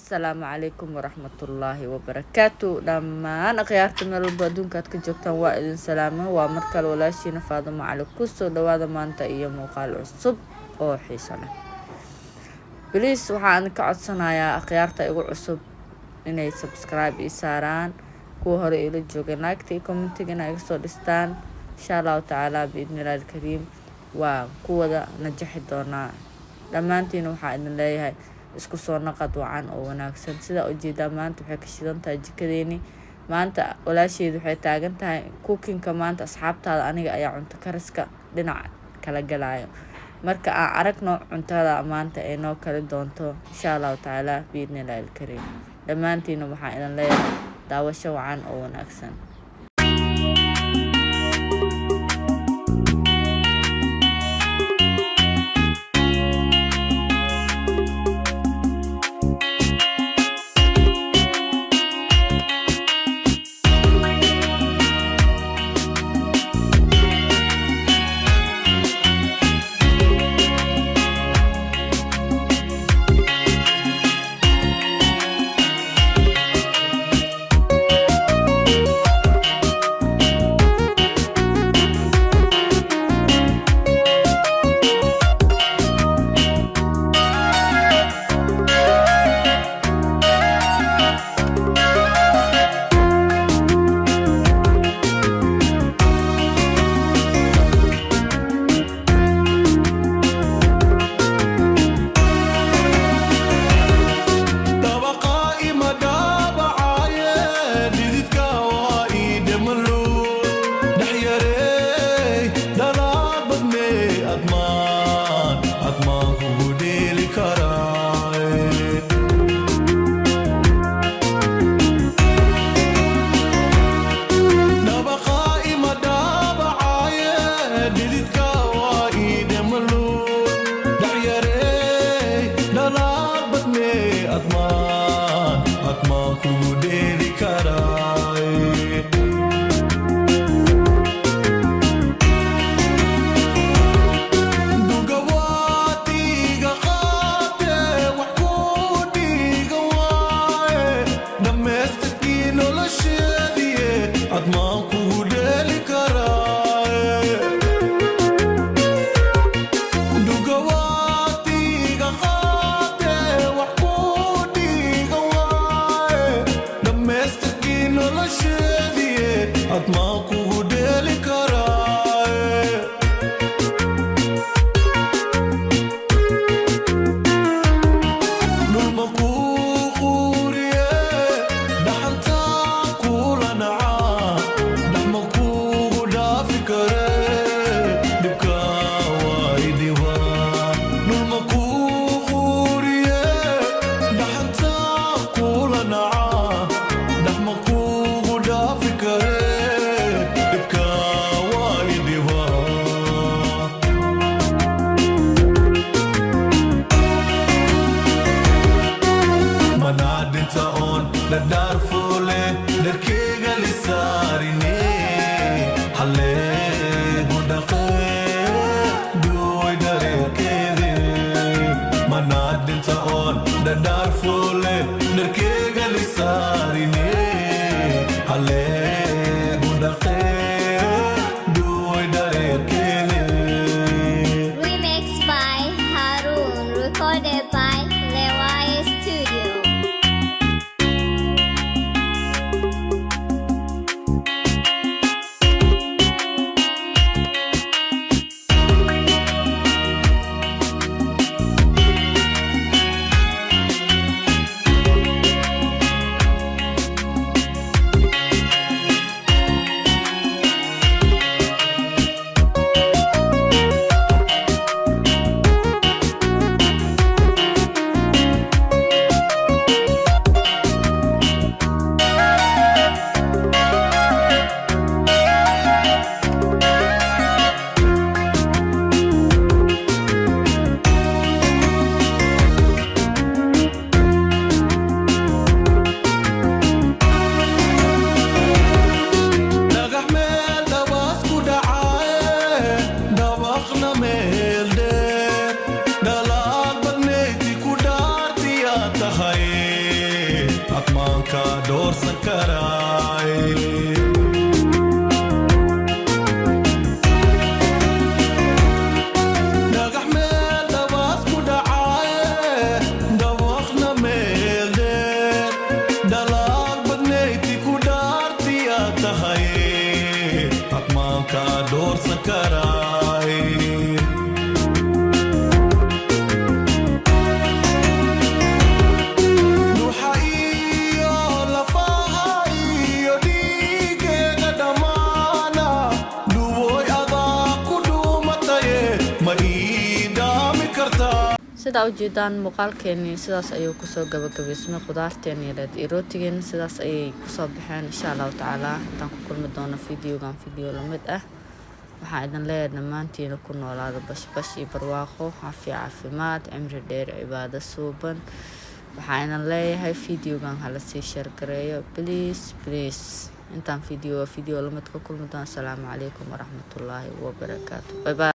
السلام عليكم ورحمة الله وبركاته. لما أنا غيرت من البدون كانت كجوكتان وائدين سلامة ومركل ولا شي نفاضم على كوسو دوادا ما أنت إيا موقال عصب أو حيسانة بليس وحان كعد صنايا أخيارتا إيقو عصب إني سبسكرايب إيساران كو هوري إلو جوغي لايكتي كومنتيغنا إيقصو دستان إن شاء الله تعالى بإذن الله الكريم وكو دا نجحي دونا لما أنتين وحا إذن الله isku soo naqad wacan oo wanaagsan sida ujeeda maanta waxay ka shidan tahay jikadeeni maanta walaasheedu waxay taagan tahay cookinka maanta asxaabtaada aniga ayaa cunto kariska dhinac kala galaayo marka aan aragno cuntada maanta ay noo kala doonto insha Allah taala biidnilaahi alkariim dhamaantiin waxaan idin leeyahay daawasho wacan oo wanaagsan Remixed by Harun, recorded by Lewai Studio. ka doorsan karaay sidaa ujeedaan muuqaalkeeni sidaas ayuu kusoo gabagabaysmay qudaarteeni yareed iyo rootigeena sidaas ayay kusoo baxeen insha allahu tacaala intaan ku kulmi doono videogan video lamid ah waxaan idin leeyahay dhammaantiina ku noolaada bashbash iyo barwaaqo caafimaad cimri dheer cibaado suuban waxaan idin leeyahay videogan hala sii share gareeyo please intaan video lamid ka kulmi doono asalaamu calaykum waraxmatullaahi wabarakaatu bye bye